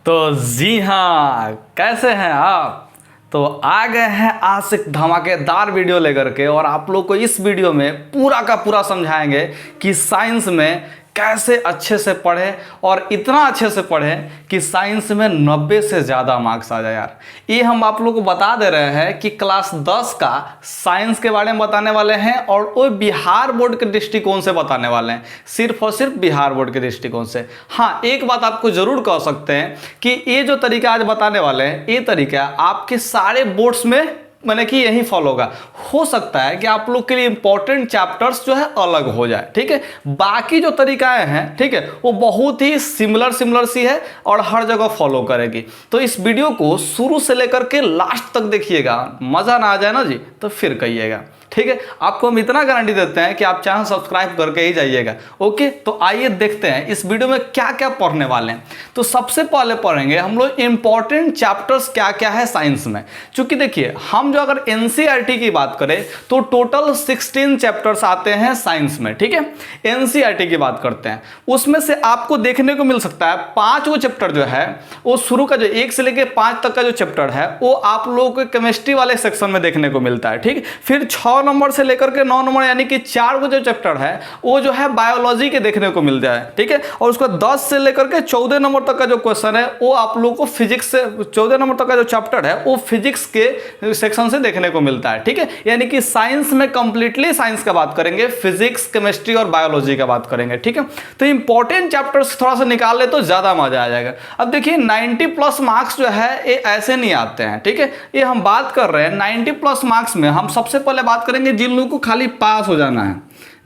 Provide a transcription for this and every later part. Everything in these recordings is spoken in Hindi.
तो जी हाँ, कैसे हैं आप। तो आ गए हैं आज एक धमाकेदार वीडियो लेकर के, और आप लोग को इस वीडियो में पूरा का पूरा समझाएंगे कि साइंस में कैसे अच्छे से पढ़ें, और इतना अच्छे से पढ़ें कि साइंस में 90 से ज़्यादा मार्क्स आ जाए यार। ये हम आप लोग को बता दे रहे हैं कि क्लास 10 का साइंस के बारे में बताने वाले हैं, और वो बिहार बोर्ड के दृष्टिकोण से बताने वाले हैं, सिर्फ और सिर्फ बिहार बोर्ड के दृष्टिकोण से। हाँ, एक बात आपको जरूर कह सकते हैं कि ये जो तरीका आज बताने वाले हैं, ये तरीका आपके सारे बोर्ड्स में मैंने कि यही फॉलो होगा। हो सकता है कि आप लोग के लिए इंपॉर्टेंट चैप्टर्स जो है अलग हो जाए, ठीक है। बाकी जो तरीकाएं हैं, ठीक है, वो बहुत ही सिमिलर सी है और हर जगह फॉलो करेगी। तो इस वीडियो को शुरू से लेकर के लास्ट तक देखिएगा, मजा ना आ जाए ना जी तो फिर कहिएगा, ठीक है। आपको हम इतना गारंटी देते हैं कि आप चैनल सब्सक्राइब करके ही जाइएगा। ओके, तो आइए देखते हैं इस वीडियो में क्या क्या पढ़ने वाले हैं। तो सबसे पहले पढ़ेंगे हम लोग इंपॉर्टेंट चैप्टर्स क्या क्या है साइंस में। क्योंकि देखिए, हम जो अगर एनसीईआरटी की बात करें तो टोटल 16 चैप्टर्स आते हैं साइंस में, ठीक है। एनसीईआरटी की बात करते हैं, उसमें से आपको देखने को मिल सकता है 5 वो चैप्टर जो है वो शुरू का जो 1 से लेकर 5 तक का जो चैप्टर है वो आप लोगों को केमिस्ट्री वाले सेक्शन में देखने को मिलता है, ठीक। फिर 6 नंबर से लेकर के 9 नंबर यानी कि 4 को जो चैप्टर है वो जो है बायोलॉजी के देखने को मिलता है, ठीक है। और उसका 10 से लेकर के 14 नंबर तक का जो क्वेश्चन है वो आप लोगों को फिजिक्स से, 14 नंबर तक का जो चैप्टर है वो फिजिक्स के सेक्शन से देखने को मिलता है, ठीक है। यानी कि साइंस में कंप्लीटली साइंस का बात करेंगे, फिजिक्स, केमिस्ट्री और बायोलॉजी का बात करेंगे, ठीक है। तो इंपॉर्टेंट चैप्टर्स थोड़ा सा निकाल ले तो ज्यादा मजा आ जाएगा। अब देखिए 90+ मार्क्स जो है ये ऐसे नहीं आते हैं, ठीक है। ये हम बात कर रहे हैं 90+ मार्क्स में। हम सबसे पहले बात करेंगे जिन लोगों को खाली पास हो जाना है,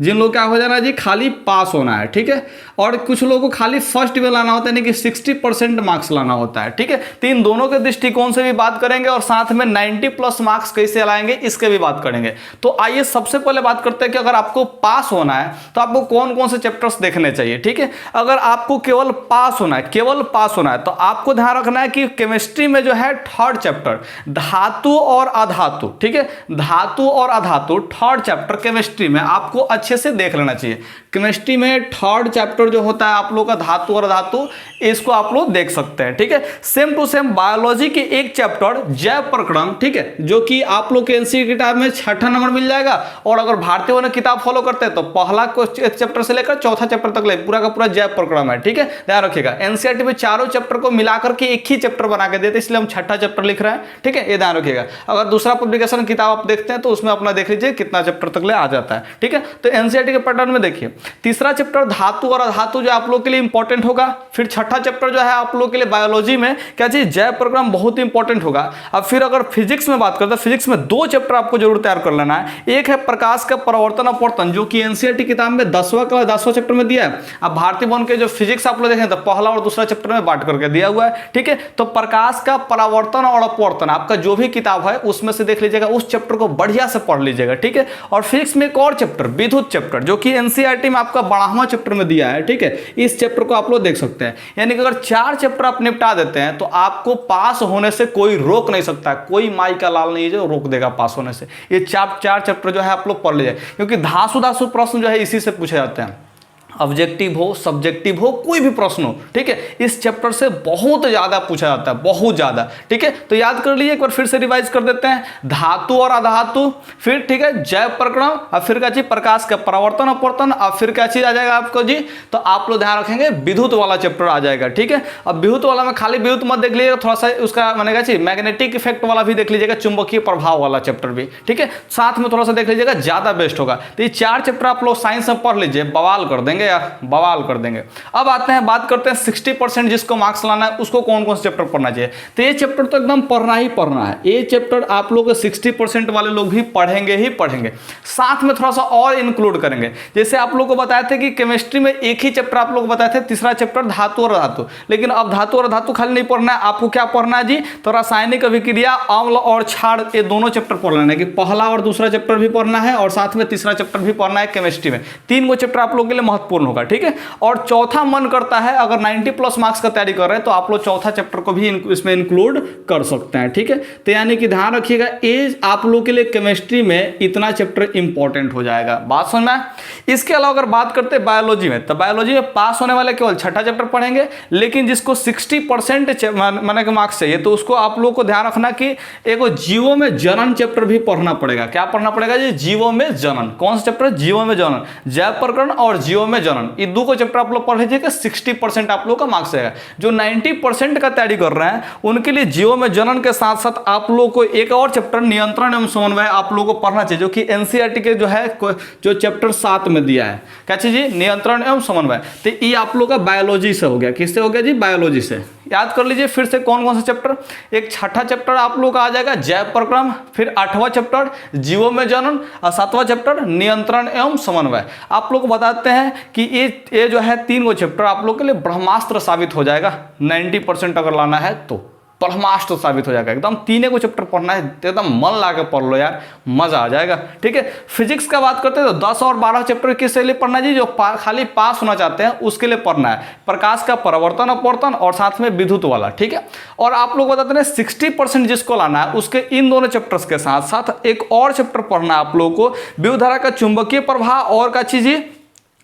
जिन लोग क्या हो जाना है जी, खाली पास होना है, ठीक है। और कुछ लोगों को खाली फर्स्ट में लाना होता है, यानी कि 60% मार्क्स लाना होता है, ठीक है। तो इन दोनों के दृष्टिकोण से भी बात करेंगे, और साथ में 90+ मार्क्स कैसे लाएंगे इसके भी बात करेंगे। तो आइए सबसे पहले बात करते हैं कि अगर आपको पास होना है तो आपको कौन कौन से चैप्टर्स देखने चाहिए, ठीक है। अगर आपको केवल पास होना है, केवल पास होना है, तो आपको ध्यान रखना है कि केमिस्ट्री में जो है 3rd चैप्टर धातु और अधातु, ठीक है, धातु और अधातु 3rd चैप्टर केमिस्ट्री में आपको अच्छे से देख लेना चाहिए। केमिस्ट्री में 3rd चैप्टर जो होता है आप लोग का धातु और अधातु, इसको आप लोग देख सकते हैं, ठीक है। सेम टू सेम बायोलॉजी की एक चैप्टर जैव प्रक्रम, ठीक है, जो कि आप लोग के एनसीईआरटी किताब में 6ठा नंबर मिल जाएगा। और अगर भारतीय वन किताब फॉलो करते हैं तो पहला चैप्टर से लेकर 4था चैप्टर तक ले पूरा का पूरा जैव प्रक्रम है, ठीक है। ध्यान रखिएगा, एनसीईआरटी में चारों चैप्टर को मिलाकर के एक ही चैप्टर बना के देते, इसलिए हम 6ठा चैप्टर लिख रहे हैं, ठीक है। ये ध्यान रखिएगा। अगर दूसरा पब्लिकेशन किताब आप देखते हैं तो उसमें अपना देख लीजिए कितना चैप्टर तक ले आ जाता है, ठीक है। तो एनसीईआरटी के पैटर्न में देखिए, तीसरा चैप्टर धातु और अधातु जो आप लोग के लिए इंपॉर्टेंट होगा। फिर 6ठा चैप्टर जो है आप लोग के लिए बायोलॉजी में क्या चीज, जैव प्रोग्राम बहुत इंपॉर्टेंट होगा। अब फिर अगर फिजिक्स में बात करते हैं, फिजिक्स में 2 चैप्टर आपको जरूर तैयार कर लेना है। एक है प्रकाश का परावर्तन अपवर्तन, जो कि एनसीईआरटी किताब में 10वां चैप्टर में दिया है। अब भारतीय वन के जो फिजिक्स आप लोग देखें तो पहला और दूसरा चैप्टर में बांट करके दिया हुआ है, ठीक है। तो प्रकाश का परावर्तन और अपवर्तन आपका जो भी किताब है उसमें से देख लीजिएगा, उस चैप्टर को बढ़िया से पढ़ लीजिएगा, ठीक है। और फिजिक्स में एक और चैप्टर विद्युत चैप्टर, जो कि एनसीईआरटी में आपका 12वां चैप्टर में दिया है, ठीक है। इस चैप्टर को आप लोग देख सकते हैं। यानी कि अगर 4 चैप्टर आप निपटा देते हैं तो आपको पास होने से कोई रोक नहीं सकता, कोई माई का लाल नहीं है जो रोक देगा पास होने से। ये 4 चैप्टर जो है आप लोग पढ़ लीजिए, क्योंकि धांसू प्रश्न जो है इसी से पूछे जाते हैं। ऑब्जेक्टिव हो, सब्जेक्टिव हो, कोई भी प्रश्न हो, ठीक है, इस चैप्टर से बहुत ज्यादा पूछा जाता है, बहुत ज्यादा, ठीक है। तो याद कर लीजिए, एक बार फिर से रिवाइज कर देते हैं। धातु और अधातु, फिर ठीक है जैव प्रक्रम, और फिर क्या चीज प्रकाश का परावर्तन अपवर्तन, और फिर क्या चीज आ जाएगा आपको जी, तो आप लोग ध्यान रखेंगे विद्युत वाला चैप्टर आ जाएगा, ठीक है। अब विद्युत वाला में खाली विद्युत मत देख लीजिएगा, थोड़ा सा उसका मैंने क्या चीज मैग्नेटिक इफेक्ट वाला भी देख लीजिएगा, चुंबकीय प्रभाव वाला चैप्टर भी, ठीक है, साथ में थोड़ा सा देख लीजिएगा, ज्यादा बेस्ट होगा। तो ये 4 चैप्टर आप लोग साइंस में पढ़ लीजिए, बवाल कर देंगे यार, बवाल कर देंगे। अब आते हैं, बात करते हैं 60% जिसको मार्क्स लाना है उसको कौन कौन से चैप्टर पढ़ना चाहिए। तो ये चैप्टर तो एकदम पढ़ना ही पढ़ना है। ये चैप्टर आप लोग 60% वाले लोग भी पढ़ेंगे ही पढ़ेंगे, साथ में थोड़ा सा और इंक्लूड करेंगे। जैसे आप लोग को बताए थे कि केमिस्ट्री में एक ही चैप्टर आप लोग बताए थे, तीसरा चैप्टर धातु और धातु, लेकिन अब धातु और धातु खाली नहीं पढ़ना है, आपको क्या पढ़ना है जी, तो रासायनिक अभिक्रिया, अम्ल और क्षार, ये दोनों चैप्टर पढ़ लेना है कि पहला और दूसरा चैप्टर भी पढ़ना है, और साथ में तीसरा चैप्टर भी पढ़ना है केमिस्ट्री में। 3 चैप्टर आप लोग के लिए महत्वपूर्ण महत्वपूर्ण होगा, ठीक है। और चौथा मन करता है अगर 90 प्लस मार्क्स का तैयारी कर रहे हैं तो आप लोग चौथा चैप्टर को भी इसमें इंक्लूड कर सकते हैं, ठीक है। तो यानी कि ध्यान रखिएगा, ये आप लोग के लिए केमिस्ट्री में इतना चैप्टर इंपॉर्टेंट हो जाएगा। बात समझ में आए? इसके अलावा अगर बात करते हैं बायोलॉजी में, तो बायोलॉजी में पास होने वाले केवल छठा चैप्टर पढ़ेंगे, लेकिन जिसको 60% माने के मार्क्स चाहिए तो उसको आप लोग को ध्यान रखना कि एक जीवों में जनन चैप्टर भी पढ़ना पड़ेगा। क्या पढ़ना पड़ेगा जी? जीवों में जनन। कौन सा चैप्टर? जीवों में जनन, जैव प्रकरण और जीवों में जनन। ये दो को चैप्टर आप लोग पढ़ लीजिएगा, 60% आप लोग का मार्क्स आएगा। जो 90% का तैयारी कर रहे हैं उनके लिए जीवों में जनन के साथ साथ आप लोग को एक और चैप्टर नियंत्रण एवं समन्वय आप लोगों को पढ़ना चाहिए, जो कि एनसीईआरटी के जो है जो चैप्टर 7 में दिया है। क्या चीज जी? नियंत्रण एवं समन्वय। तो ये आप लोग का बायोलॉजी से हो गया। किससे हो गया जी? बायोलॉजी से। याद कर लीजिए फिर से कौन कौन सा चैप्टर। एक छठा चैप्टर आप लोग का आ जाएगा जैव प्रक्रम, फिर 8वां चैप्टर जीवों में जनन और 7वां चैप्टर नियंत्रण एवं समन्वय। आप लोग को बताते हैं कि ये जो है 3 गो चैप्टर आप लोग के लिए ब्रह्मास्त्र साबित हो जाएगा। 90% अगर लाना है तो ब्रह्मास्त्र साबित हो जाएगा। एकदम 3 को चैप्टर पढ़ना है, एकदम मन ला के पढ़ लो यार, मजा आ जाएगा, ठीक है। फिजिक्स का बात करते हैं तो 10 और 12 चैप्टर किसके लिए पढ़ना है? जो खाली पास होना चाहते हैं उसके लिए पढ़ना है। प्रकाश का परावर्तन अपवर्तन और साथ में विद्युत वाला, ठीक है। और आप लोग बताते हैं 60% जिसको लाना है उसके इन दोनों चैप्टर्स के साथ साथ एक और चैप्टर पढ़ना है आप लोगों को, विद्युत धारा का चुंबकीय प्रभाव और का चीज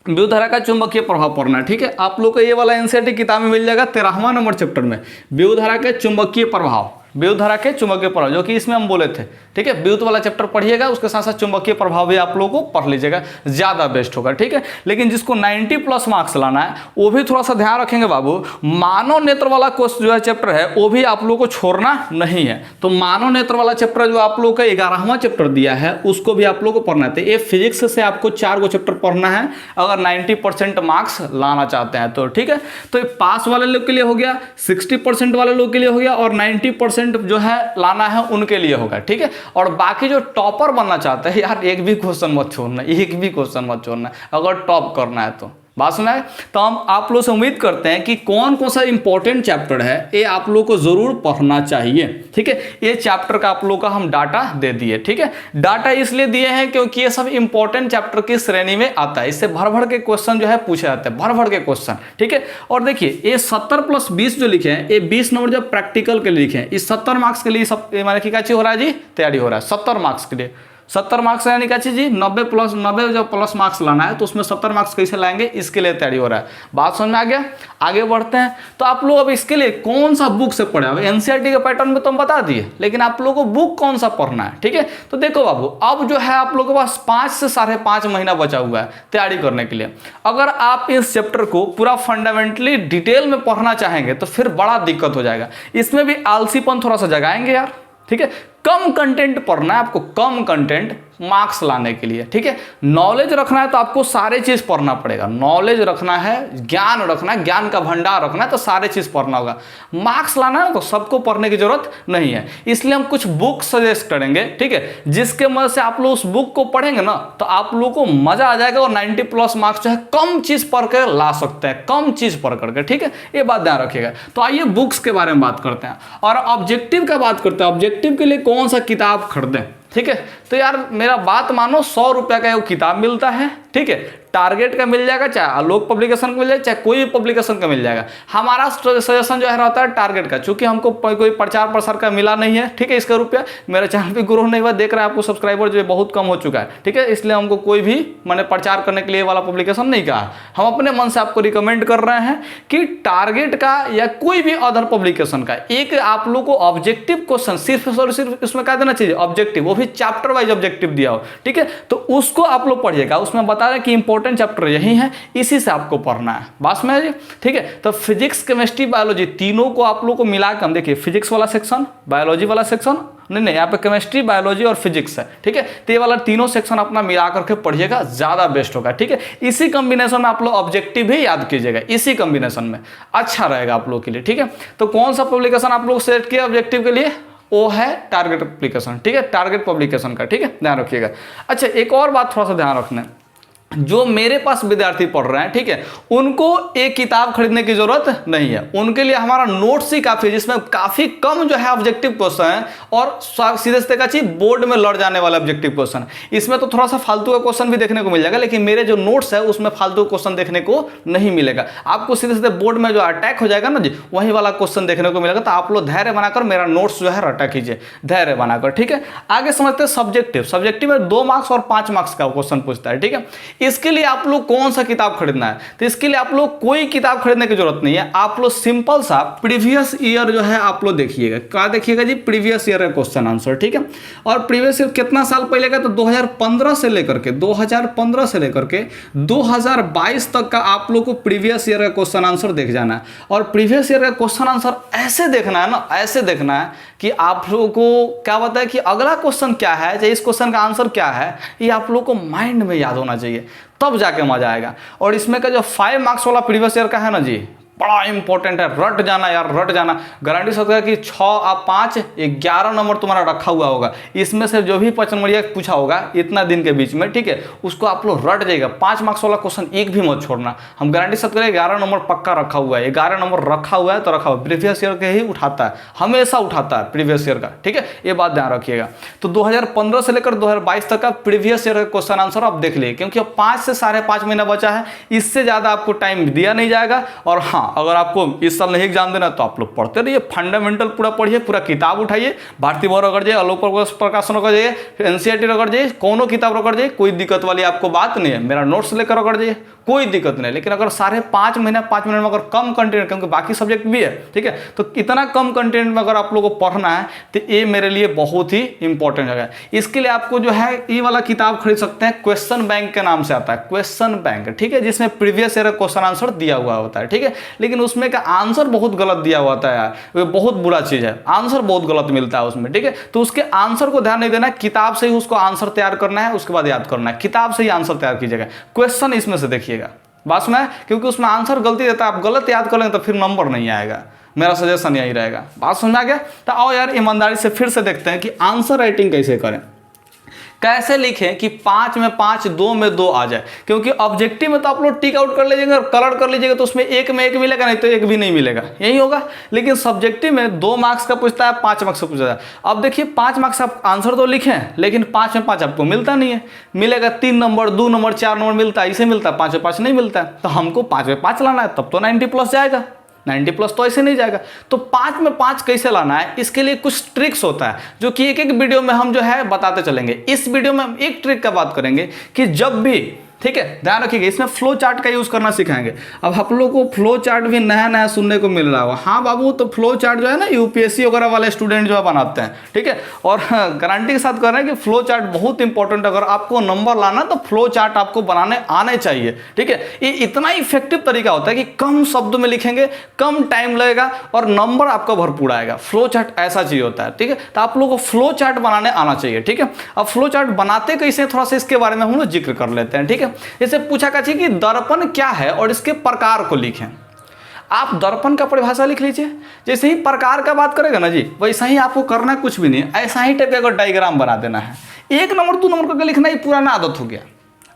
विद्युत धारा का चुंबकीय प्रभाव पढ़ना है, ठीक है। आप लोग को ये वाला एनसीईआरटी किताब में मिल जाएगा 13वां नंबर चैप्टर में, विद्युत धारा के चुंबकीय प्रभाव, विद्युत धारा के चुंबकीय प्रभाव, जो कि इसमें हम बोले थे, ठीक है। विद्युत वाला चैप्टर पढ़िएगा, उसके साथ साथ चुंबकीय प्रभाव भी आप लोगों को पढ़ लीजिएगा, ज्यादा बेस्ट होगा, ठीक है। लेकिन जिसको 90 प्लस मार्क्स लाना है वो भी थोड़ा सा ध्यान रखेंगे बाबू। मानव नेत्र वाला कोर्स जो है चैप्टर है वो भी आप लोगों को छोड़ना नहीं है। तो मानव नेत्र वाला चैप्टर जो आप लोग का 11वां चैप्टर दिया है उसको भी आप लोग को पढ़ना है। ये फिजिक्स से आपको 4 गो चैप्टर पढ़ना है अगर 90% मार्क्स लाना चाहते हैं तो, ठीक है। तो पास वाले लोग के लिए हो गया, 60% वाले लोग के लिए हो गया और 90% जो है लाना है उनके लिए होगा, ठीक है। और बाकी जो टॉपर बनना चाहते हैं यार, एक भी क्वेश्चन मत छोड़ना, एक भी क्वेश्चन मत छोड़ना अगर टॉप करना है तो। बात सुना है? तो हम आप लोग से उम्मीद करते हैं कि कौन कौन सा इंपॉर्टेंट चैप्टर है ये आप लोग को जरूर पढ़ना चाहिए, ठीक है। ये चैप्टर का आप लोग का हम डाटा दे दिए, ठीक है। डाटा इसलिए दिए हैं क्योंकि ये सब इंपॉर्टेंट चैप्टर की श्रेणी में आता है, इससे भर भर के क्वेश्चन जो है पूछे जाते हैं, भर भर के क्वेश्चन, ठीक है। और देखिए ये 70+20 जो लिखे हैं, ये 20 नंबर जो प्रैक्टिकल के लिए लिखे हैं, इस 70 मार्क्स के लिए सब माने कि क्या चीज हो रहा है जी? तैयारी हो रहा है 70 मार्क्स के लिए। 70 मार्क्स यानी क्या चीज जी? 90 जब प्लस मार्क्स लाना है तो उसमें 70 मार्क्स कैसे लाएंगे, इसके लिए तैयारी हो रहा है। बात समझ में आ गया? आगे बढ़ते हैं। तो आप लोग अब इसके लिए कौन सा बुक से पढ़े? अब एनसीईआरटी के पैटर्न में तो हम बता दिए, लेकिन आप लोगों को बुक कौन सा पढ़ना है, ठीक है। तो देखो बाबू, अब जो है आप लोगों के पास 5 से 5.5 महीना बचा हुआ है तैयारी करने के लिए। अगर आप इस चैप्टर को पूरा फंडामेंटली डिटेल में पढ़ना चाहेंगे तो फिर बड़ा दिक्कत हो जाएगा। इसमें भी आलसीपन थोड़ा सा जगाएंगे यार, ठीक है। कम कंटेंट पढ़ना है आपको, कम कंटेंट मार्क्स लाने के लिए, ठीक है। नॉलेज रखना है तो आपको सारे चीज पढ़ना पड़ेगा। नॉलेज रखना है, ज्ञान रखना है, ज्ञान का भंडार रखना है तो सारे चीज पढ़ना होगा। मार्क्स लाना है तो सबको पढ़ने की जरूरत नहीं है। इसलिए हम कुछ बुक सजेस्ट करेंगे, ठीक है, जिसके मदद से आप लोग उस बुक को पढ़ेंगे ना तो आप लोगों को मजा आ जाएगा और 90+ मार्क्स जो है कम चीज पढ़ कर ला सकते हैं, कम चीज पढ़ करके, ठीक है। ये बात ध्यान रखिएगा। तो आइए बुक्स के बारे में बात करते हैं और ऑब्जेक्टिव का बात करते हैं। ऑब्जेक्टिव के लिए कौन सा किताब खरीदें, ठीक है। तो यार मेरा बात मानो, 100 रुपया का वो किताब मिलता है, ठीक है। टारगेट का मिल जाएगा, चाहे आलोक पब्लिकेशन का मिल जाए, चाहे कोई भी पब्लिकेशन का मिल जाएगा। हमारा सजेशन जो है रहता है टारगेट का, चूंकि हमको कोई प्रचार प्रसार का मिला नहीं है, ठीक है। इसका रुपया मेरे चैनल पे ग्रो नहीं हुआ, देख रहे हैं आपको सब्सक्राइबर जो है बहुत कम हो चुका है, ठीक है। इसलिए हमको कोई भी मैंने प्रचार करने के लिए वाला पब्लिकेशन नहीं कहा। हम अपने मन से आपको रिकमेंड कर रहे हैं कि टारगेट का या कोई भी अदर पब्लिकेशन का एक आप लोग को ऑब्जेक्टिव क्वेश्चन सिर्फ और सिर्फ इसमें क्या देना चाहिए? ऑब्जेक्टिव, वो भी चैप्टर वाइज ऑब्जेक्टिव दिया हो, ठीक है। तो उसको आप लोग पढ़िएगा, उसमें बता रहे हैं कि इंपॉर्टेंट चैप्टर यही है, इसी से आपको पढ़ना है। बात में जी, ठीक है। तो फिजिक्स, केमिस्ट्री, बायोलॉजी तीनों को आप लोग को मिलाकर हम देखिए, फिजिक्स वाला सेक्शन, बायोलॉजी वाला सेक्शन, नहीं यहाँ पे केमिस्ट्री, बायोलॉजी और फिजिक्स है, ठीक है। तो ये वाला तीनों सेक्शन अपना मिला करके पढ़िएगा, ज्यादा बेस्ट होगा, ठीक है। इसी कॉम्बिनेशन में आप लोग ऑब्जेक्टिव भी याद कीजिएगा, इसी कॉम्बिनेशन में अच्छा रहेगा आप लोग के लिए, ठीक है। तो कौन सा पब्लिकेशन आप लोग सेलेक्ट किया ऑब्जेक्टिव के लिए? वो है टारगेट पब्लिकेशन, ठीक है, टारगेट पब्लिकेशन का, ठीक है, ध्यान रखिएगा। अच्छा, एक और बात थोड़ा सा ध्यान रखना है, जो मेरे पास विद्यार्थी पढ़ रहे हैं, ठीक है, उनको एक किताब खरीदने की जरूरत नहीं है। उनके लिए हमारा नोट्स ही काफी है, जिसमें काफी कम जो है ऑब्जेक्टिव क्वेश्चन है और सीधे सीधे का चीज बोर्ड में लड़ जाने वाला ऑब्जेक्टिव क्वेश्चन है। इसमें तो थोड़ा सा फालतू का क्वेश्चन भी देखने को मिल जाएगा, लेकिन मेरे जो नोट्स है उसमें फालतू क्वेश्चन देखने को नहीं मिलेगा। आपको सीधे सीधे बोर्ड में जो अटैक हो जाएगा ना जी, वही वाला क्वेश्चन देखने को मिलेगा। तो आप लोग धैर्य बनाकर मेरा नोट्स जो है रटा कीजिए, धैर्य बनाकर, ठीक है। आगे समझते हैं सब्जेक्टिव। सब्जेक्टिव में 2 मार्क्स और 5 मार्क्स का क्वेश्चन पूछता है, ठीक है। इसके लिए आप लोग कौन सा किताब खरीदना है, तो इसके लिए आप लोग कोई किताब खरीदने की जरूरत नहीं है। आप लोग सिंपल सा प्रीवियस ईयर जो है आप लोग देखिएगा। क्या देखिएगा जी? प्रीवियस ईयर का क्वेश्चन आंसर, ठीक है। और प्रीवियस ईयर कितना साल पहले का? तो 2015 से लेकर के 2022 तक का आप लोग को प्रीवियस ईयर का क्वेश्चन आंसर देख जाना है। और प्रीवियस ईयर का क्वेश्चन आंसर ऐसे देखना है ना, ऐसे देखना है कि आप लोगों को क्या पता है कि अगला क्वेश्चन क्या है, चाहे इस क्वेश्चन का आंसर क्या है, ये आप लोगों को माइंड में याद होना चाहिए, तब जाके मजा आएगा। और इसमें का जो 5 मार्क्स वाला प्रीवियस ईयर का है ना जी, बड़ा इंपॉर्टेंट है, रट जाना यार, रट जाना। गारंटी सकता है कि 6 और 5 11 नंबर तुम्हारा रखा हुआ होगा। इसमें से जो भी 5 नंबर पूछा होगा इतना दिन के बीच में, ठीक है, उसको आप लोग रट जाएगा। 5 मार्क्स वाला क्वेश्चन एक भी मत छोड़ना। हम गारंटी सकते हैं 11 नंबर पक्का रखा हुआ है। 11 नंबर रखा हुआ है तो रखा हुआ, प्रीवियस ईयर के ही उठाता है, हमेशा उठाता है प्रीवियस ईयर का, ठीक है, ये बात ध्यान रखिएगा। तो 2015 से लेकर 2022 तक का प्रीवियस ईयर का क्वेश्चन आंसर आप देख लीजिए, क्योंकि अब 5 से 5.5 महीना बचा है, इससे ज्यादा आपको टाइम दिया नहीं जाएगा। और हाँ, अगर आपको इस साल नहीं एग्जाम देना तो आप लोग पढ़ते रहिए, फंडामेंटल पूरा पढ़िए, पूरा किताब उठाइए, भारतीय भवन रगड़ जाइए, आलोक प्रकाशन रगड़ जाइए, एनसीईआरटी रगड़ जाइए, कोनो किताब रगड़ जाइए, कोई दिक्कत वाली आपको बात नहीं है। मेरा नोट्स लेकर रगड़ जाइए, कोई दिक्कत नहीं। लेकिन अगर 5.5 महीना 5 मिनट में अगर कम कंटेंट, क्योंकि बाकी सब्जेक्ट भी है, ठीक है, तो इतना कम कंटेंट में अगर आप लोगों को पढ़ना है तो ये मेरे लिए बहुत ही इंपॉर्टेंट है। इसके लिए आपको जो है ये वाला किताब खरीद सकते हैं, क्वेश्चन बैंक के नाम से आता है, क्वेश्चन बैंक, ठीक है, जिसमें प्रीवियस ईयर क्वेश्चन आंसर दिया हुआ होता है, ठीक है। लेकिन उसमें का आंसर बहुत गलत दिया हुआ होता है यार, वो बहुत बुरा चीज है, आंसर बहुत गलत मिलता है उसमें, ठीक है। तो उसके आंसर को ध्यान नहीं देना, किताब से ही उसको आंसर तैयार करना है, उसके बाद याद करना है, किताब से ही आंसर तैयार कीजिएगा। क्वेश्चन इसमें से देखिएगा, बात सुना है, क्योंकि उसमें आंसर गलती देता है, आप गलत याद कर लेंगे तो फिर नंबर नहीं आएगा। मेरा सजेशन यही रहेगा। बात समझ में आ गया? तो आओ यार ईमानदारी से फिर से देखते हैं कि आंसर राइटिंग कैसे करें, कैसे लिखें कि 5 में 5, 2 में 2 आ जाए। क्योंकि ऑब्जेक्टिव में तो आप लोग टिक आउट कर लीजिएगा और कलर कर लीजिएगा, तो उसमें 1 में 1 मिलेगा, नहीं तो 1 भी नहीं मिलेगा, यही होगा। लेकिन सब्जेक्टिव में 2 मार्क्स का पूछता है, 5 मार्क्स का पूछता है। अब देखिए 5 मार्क्स आप आंसर तो लिखें, लेकिन 5 में 5 आपको मिलता नहीं है। मिलेगा 3 नंबर, 2 नंबर, 4 नंबर मिलता है, इसे मिलता है, 5 में 5 नहीं मिलता है। तो हमको 5 में 5 लाना है, तब तो 90+ जाएगा। 90+ तो ऐसे नहीं जाएगा। तो 5 में 5 कैसे लाना है, इसके लिए कुछ ट्रिक्स होता है, जो कि एक एक वीडियो में हम जो है बताते चलेंगे। इस वीडियो में हम एक ट्रिक का बात करेंगे कि जब भी, ठीक है, ध्यान रखिएगा, इसमें फ्लो चार्ट का यूज करना सिखाएंगे। अब आप लोगों को फ्लो चार्ट भी नया नया सुनने को मिल रहा होगा। हाँ बाबू, तो फ्लो चार्ट जो है ना यूपीएससी वगैरह वाले स्टूडेंट जो है बनाते हैं, ठीक है। और गारंटी के साथ कर रहे हैं कि फ्लो चार्ट बहुत इंपॉर्टेंट है। अगर आपको नंबर लाना तो फ्लो चार्ट आपको बनाने आने चाहिए, ठीक है। ये इतना इफेक्टिव तरीका होता है कि कम शब्दों में लिखेंगे, कम टाइम लगेगा और नंबर आपका भरपूर आएगा। फ्लो चार्ट ऐसा चीज होता है, ठीक है। तो आप लोगों को फ्लो चार्ट बनाने आना चाहिए, ठीक है। अब फ्लो चार्ट बनाते कैसे, थोड़ा सा इसके बारे में हम लोग जिक्र कर लेते हैं, ठीक है। जैसे पूछा का चाहिए कि दर्पण क्या है और इसके प्रकार को लिखें। आप दर्पण का परिभाषा लिख लीजिए। जैसे ही प्रकार का बात करेगा ना जी, वैसा ही आपको करना कुछ भी नहीं, ऐसा ही टाइप का डायग्राम बना देना है। 1 नंबर 2 नंबर करके लिखना ही पुराना आदत हो गया।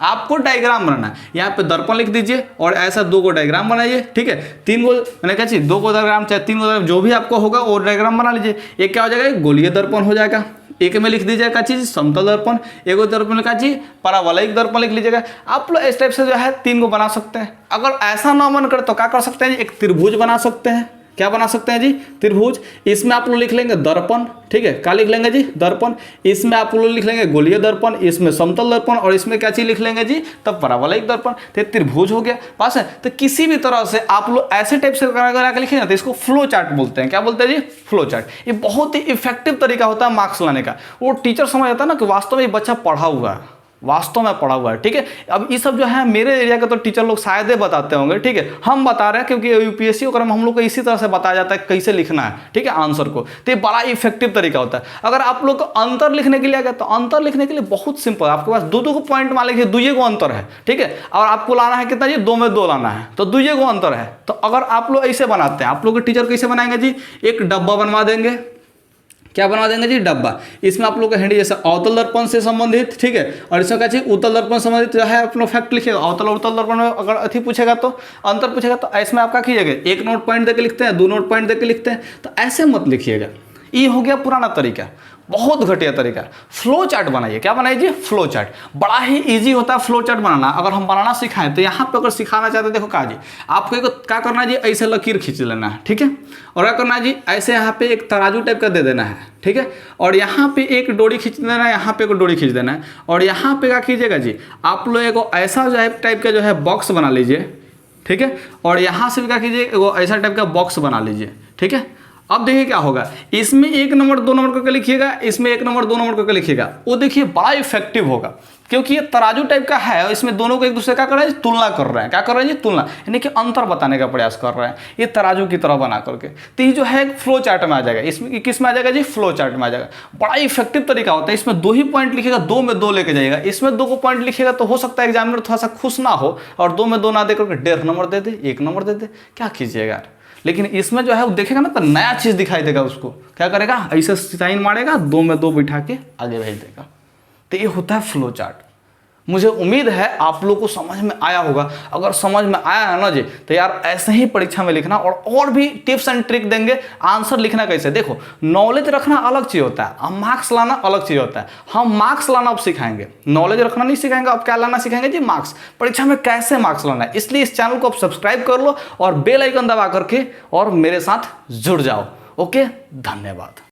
आपको डायग्राम बनाना है, यहाँ पे दर्पण लिख दीजिए और ऐसा 2 को डायग्राम बनाइए, ठीक है। 3 को मैंने क्या चाहिए, 2 को डायग्राम चाहे 3 को डायग्राम, जो भी आपको होगा वो डायग्राम बना लीजिए। एक क्या हो जाएगा, गोलीय दर्पण हो जाएगा। एक में लिख दीजिएगा क्या चीज, समतल दर्पण। एक दर्पण का चीज परावलयिक दर्पण लिख लीजिएगा। आप लोग इस टाइप से जो है 3 को बना सकते हैं। अगर ऐसा ना मन करे तो क्या कर सकते हैं, एक त्रिभुज बना सकते हैं। क्या बना सकते हैं जी, त्रिभुज। इसमें आप लोग लिख लेंगे दर्पण, ठीक है, क्या लिख लेंगे जी, दर्पण। इसमें आप लोग लिख लेंगे गोलीय दर्पण, इसमें समतल दर्पण और इसमें क्या चीज लिख लेंगे जी, तब परावलयिक दर्पण। तो त्रिभुज हो गया, पास है। तो किसी भी तरह से आप लोग ऐसे टाइप से अगर लिखेंगे तो इसको फ्लो चार्ट बोलते हैं। क्या बोलते हैं जी, फ्लो चार्ट। ये बहुत ही इफेक्टिव तरीका होता है मार्क्स लाने का। वो टीचर समझ आता है ना कि वास्तव में ये बच्चा पढ़ा हुआ है, वास्तव में पढ़ा हुआ है, ठीक है। अब ये सब जो है मेरे एरिया के तो टीचर लोग शायद ही बताते होंगे, ठीक है। हम बता रहे हैं क्योंकि यूपीएससी वगैरह में हम लोग को इसी तरह से बताया जाता है कैसे लिखना है, ठीक है, आंसर को। तो ये बड़ा इफेक्टिव तरीका होता है। अगर आप लोग को अंतर लिखने के लिए आ गया तो अंतर लिखने के लिए बहुत सिंपल है। आपके पास 2 को पॉइंट मान लीजिए, 2 को अंतर है, ठीक है। और आपको लाना है कितना जी, 2 में 2 लाना है, तो 2 को अंतर है। तो अगर आप लोग ऐसे बनाते हैं, आप लोग के टीचर कैसे बनाएंगे जी, एक डब्बा बनवा देंगे, क्या बनवा देंगे जी, डब्बा। इसमें आप लोग का हैंडी जैसे अवतल दर्पण से संबंधित, ठीक है, और इसमें क्या चीज उत्तल दर्पण संबंधित जो है अपना फैक्ट लिखिएगा। अवतल और उत्तल दर्पण में अगर अथी पूछेगा तो अंतर पूछेगा तो इसमें आप क्या कीजिएगा, एक नोट पॉइंट देके लिखते हैं, 2 नोट पॉइंट देके लिखते हैं, तो ऐसे मत लिखिएगा। ये हो गया पुराना तरीका, बहुत घटिया तरीका। फ्लो चार्ट बनाइए। क्या बनाइए, फ्लो चार्ट। बड़ा ही इजी होता है फ्लो चार्ट बनाना। अगर हम बनाना सिखाएं तो यहाँ पे अगर सिखाना चाहते हैं, देखो कहा जी आपको क्या करना है जी, ऐसे लकीर खींच लेना है, ठीक है, और क्या करना है जी, ऐसे यहाँ पे एक तराजू टाइप का दे देना है, ठीक है, और यहाँ पे एक डोरी खींच देना है, यहाँ पे एक डोरी खींच देना है, और यहाँ पे क्या कीजिएगा जी, आप लोग एक ऐसा जो है टाइप का जो है बॉक्स बना लीजिए, ठीक है, और यहाँ से भी क्या कीजिए, वो ऐसा टाइप का बॉक्स बना लीजिए, ठीक है। अब देखिए क्या होगा, इसमें 1 नंबर 2 नंबर करके लिखिएगा, इसमें 1 नंबर 2 नंबर करके लिखिएगा, वो देखिए बड़ा इफेक्टिव होगा, क्योंकि ये तराजू टाइप का है और इसमें दोनों को एक दूसरे का कर रहे हैं, तुलना कर रहे हैं। क्या कर रहे हैं जी, तुलना, यानी कि अंतर बताने का प्रयास कर रहे हैं ये तराजू की तरह बना करके। तो ये जो है फ्लो चार्ट में आ जाएगा। इसमें किस में आ जाएगा जी, फ्लो चार्ट में आ जाएगा। बड़ा इफेक्टिव तरीका होता है। इसमें 2 ही पॉइंट लिखिएगा, 2 में 2 लेके जाइएगा। इसमें 2 को पॉइंट लिखिएगा तो हो सकता है एग्जामिनर थोड़ा सा खुश ना हो और 2 में 2 ना देकर 1.5 नंबर दे दे, 1 नंबर दे दे, क्या कीजिएगा यार। लेकिन इसमें जो है वो देखेगा ना तो नया चीज दिखाई देगा उसको। क्या करेगा, ऐसे साइन मारेगा, 2 में 2 बिठा के आगे भेज देगा। तो ये होता है फ्लो चार्ट। मुझे उम्मीद है आप लोग को समझ में आया होगा। अगर समझ में आया है ना जी, तो यार ऐसे ही परीक्षा में लिखना, और भी टिप्स एंड ट्रिक देंगे। आंसर लिखना कैसे, देखो नॉलेज रखना अलग चीज होता है, अब मार्क्स लाना अलग चीज होता है। हम मार्क्स लाना अब सिखाएंगे, नॉलेज रखना नहीं सिखाएंगे। अब क्या लाना सिखाएंगे जी, मार्क्स। परीक्षा में कैसे मार्क्स लाना है, इसलिए इस चैनल को आप सब्सक्राइब कर लो और बेल आइकन दबा करके और मेरे साथ जुड़ जाओ। ओके, धन्यवाद।